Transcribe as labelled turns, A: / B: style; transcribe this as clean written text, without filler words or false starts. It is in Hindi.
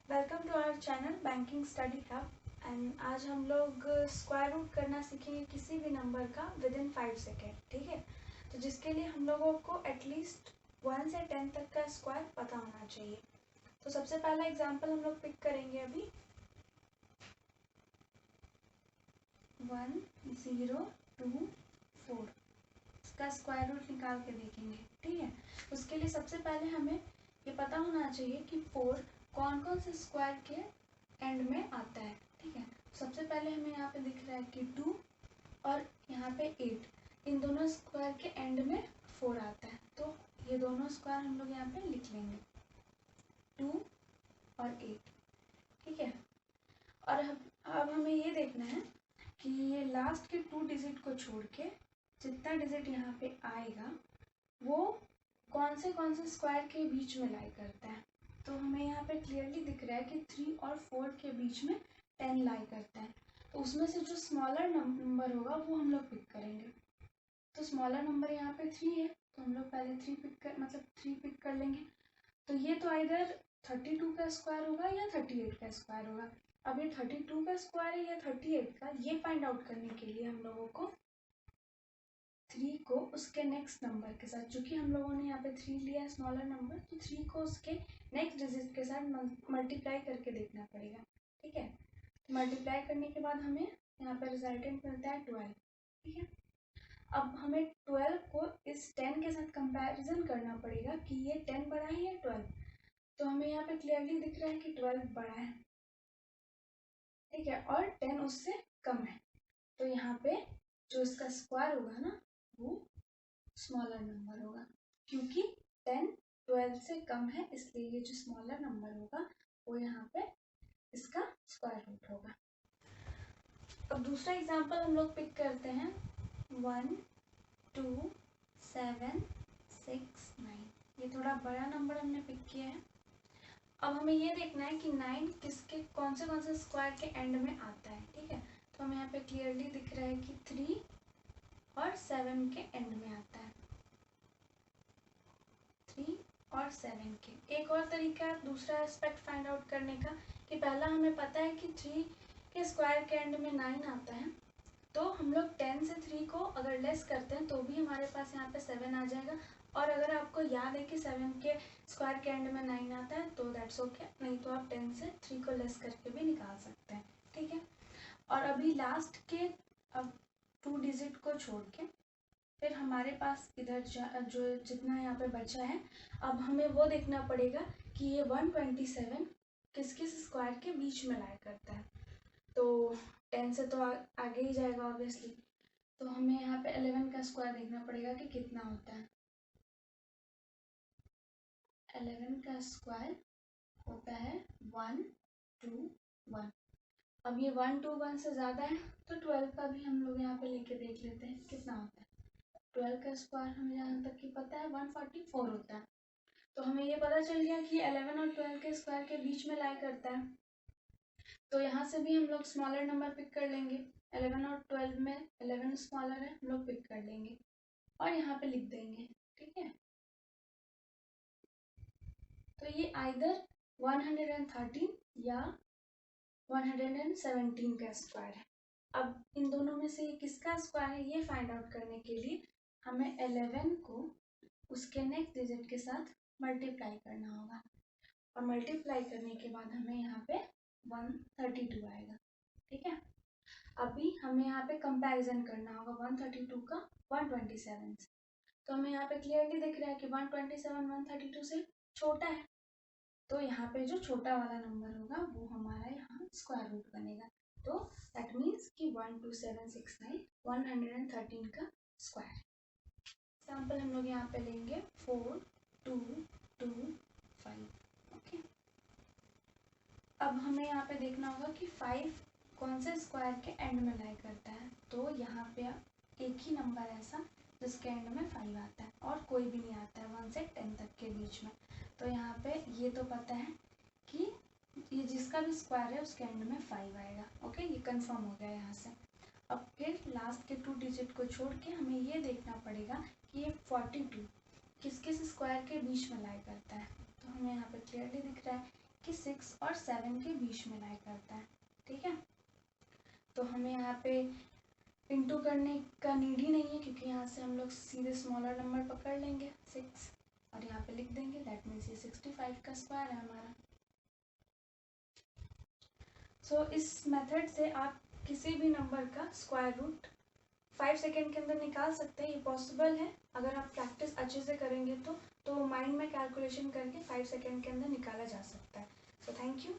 A: Welcome to our channel banking study hub and आज हम लोग स्क्वायर रूट करना सीखेंगे किसी भी नंबर का विद इन 5 सेकेंड। ठीक है, तो जिसके लिए हम लोगों को एटलीस्ट 1 से 10 तक का स्क्वायर पता होना चाहिए। तो सबसे पहला एग्जांपल हम लोग पिक करेंगे अभी 1024। इसका स्क्वायर रूट निकाल के देखेंगे। ठीक है, उसके लिए सबसे पहले हमें ये पता होना चाहिए कि 4 कौन कौन से स्क्वायर के एंड में आता है। ठीक है, सबसे पहले हमें यहाँ पे दिख रहा है कि 2 और यहाँ पे 8, इन दोनों स्क्वायर के एंड में 4 आता है। तो ये दोनों स्क्वायर हम लोग यहाँ पे लिख लेंगे 2 और 8। ठीक है, और अब हमें ये देखना है कि ये लास्ट के 2 डिजिट को छोड़ के जितना डिजिट यहाँ पे आएगा वो कौन से स्क्वायर के बीच में लाई करता है। तो हमें यहाँ पे क्लियरली दिख रहा है कि 3 और 4 के बीच में 10 लाई करता है। तो उसमें से जो स्मॉलर नंबर होगा वो हम लोग पिक करेंगे। तो स्मॉलर नंबर यहाँ पे 3 है, तो हम लोग पहले 3 पिक कर लेंगे। तो ये तो आइदर 32 का स्क्वायर होगा या 38 का स्क्वायर होगा। अब ये 32 का स्क्वायर है या 38 का, ये फाइंड आउट करने के लिए हम लोगों को 3 को उसके नेक्स्ट नंबर के साथ, चूंकि हम लोगों ने यहाँ पे 3 लिया है स्मॉलर नंबर, तो 3 को उसके नेक्स्ट डिजिट के साथ मल्टीप्लाई करके देखना पड़ेगा। ठीक है, मल्टीप्लाई करने के बाद हमें यहाँ पे रिजल्टेंट मिलता है 12। ठीक है, अब हमें 12 को इस 10 के साथ कंपैरिजन करना पड़ेगा कि ये 10 बड़ा है या 12। तो हमें यहाँ पे क्लियरली दिख रहा है कि 12 बड़ा है। ठीक है, और 10 उससे कम है। तो यहाँ पे जो इसका स्क्वायर होगा ना वो स्मॉलर नंबर होगा, क्योंकि 10 12 से कम है, इसलिए ये जो स्मॉलर नंबर होगा वो यहाँ पे इसका स्क्वायर रूट होगा। अब दूसरा एग्जांपल हम लोग पिक करते हैं 1 2 7 6 9। ये थोड़ा बड़ा नंबर हमने पिक किया है। अब हमें ये देखना है कि 9 किसके कौन से स्क्वायर के एंड में आता है। ठीक है, तो हमें यहाँ पे क्लियरली दिख रहा है कि 3 और 7 के एंड में आता है। 3 और 7 के। एक और तरीका है दूसरा एस्पेक्ट फाइंड आउट करने का, कि पहला हमें पता है कि 3 के स्क्वायर के एंड में 9 आता है, तो हम लोग 10 से 3 को अगर लेस करते हैं तो भी हमारे पास यहाँ पे 7 आ जाएगा। और अगर आपको याद है कि 7 के स्क्वायर के एंड में 9 आता है तो दैट्स ओके, नहीं तो आप 10 से 3 को लेस करके भी निकाल सकते हैं। ठीक है, और अभी लास्ट के अब 2 डिजिट को छोड़ के फिर हमारे पास इधर जो जितना यहाँ पे बचा है, अब हमें वो देखना पड़ेगा कि ये 127 किस किस स्क्वायर के बीच में लाई करता है। तो 10 से तो आगे ही जाएगा ऑब्वियसली, तो हमें यहाँ पे 11 का स्क्वायर देखना पड़ेगा कि कितना होता है। 11 का स्क्वायर होता है 1 2 1। अब ये 1 2 1 से ज़्यादा है तो 12 का भी हम लोग यहाँ पे लेके देख लेते हैं कितना होता है। 12 का स्क्वायर हमें यहाँ तक कि पता है 144 होता है। तो हमें ये पता चल गया कि 11 और 12 के स्क्वायर के बीच में लाई करता है। तो यहाँ से भी हम लोग स्मॉलर नंबर पिक कर लेंगे। 11 और 12 में 11 स्मॉलर है, हम लोग पिक कर लेंगे और यहाँ पे लिख देंगे। ठीक है, तो ये आइदर 113 या 117 का स्क्वायर है। अब इन दोनों में से किसका स्क्वायर है ये फाइंड आउट करने के लिए हमें 11 को उसके नेक्स्ट डिजिट के साथ मल्टीप्लाई करना होगा, और मल्टीप्लाई करने के बाद हमें यहाँ पे 132 आएगा। ठीक है, अभी हमें यहाँ पे कंपैरिजन करना होगा 132 का 127 से। तो हमें यहाँ पे क्लियरली दिख रहा है कि 127 132 से छोटा है, तो यहाँ पे जो छोटा वाला नंबर होगा वो हमारा यहाँ स्क्वायर रूट बनेगा। तो दैट मीन्स कि 12769 113 का स्क्वायर। एग्जाम्पल हम लोग यहाँ पे लेंगे 4 2 2 5। ओके, अब हमें यहाँ पे देखना होगा कि 5 कौन से स्क्वायर के एंड में लाई करता है। तो यहाँ पे एक ही नंबर ऐसा जिसके एंड में 5 आता है और कोई भी नहीं आता है 1 से 10 तक के बीच में। तो यहाँ पे ये तो पता है कि ये जिसका भी स्क्वायर है उसके एंड में 5 आएगा। ओके, ये कंफर्म हो गया यहाँ से। अब फिर लास्ट के 2 डिजिट को छोड़ के हमें ये देखना पड़ेगा कि ये 42 किस किस स्क्वायर के बीच में लाई करता है। तो हमें यहाँ पे क्लियरली दिख रहा है कि 6 और 7 के बीच में लाई करता है। ठीक है, तो हमें यहाँ पे इंटू करने का नीड ही नहीं है, क्योंकि यहाँ से हम लोग सीधे स्मॉलर नंबर पकड़ लेंगे 6 और यहाँ पे लिख देंगे। दैट मीन्स ये 65 का स्क्वायर है हमारा। सो इस मेथड से आप किसी भी नंबर का स्क्वायर रूट 5 सेकेंड के अंदर निकाल सकते हैं। ये पॉसिबल है अगर आप प्रैक्टिस अच्छे से करेंगे तो माइंड में कैलकुलेशन करके 5 सेकेंड के अंदर निकाला जा सकता है। So thank you.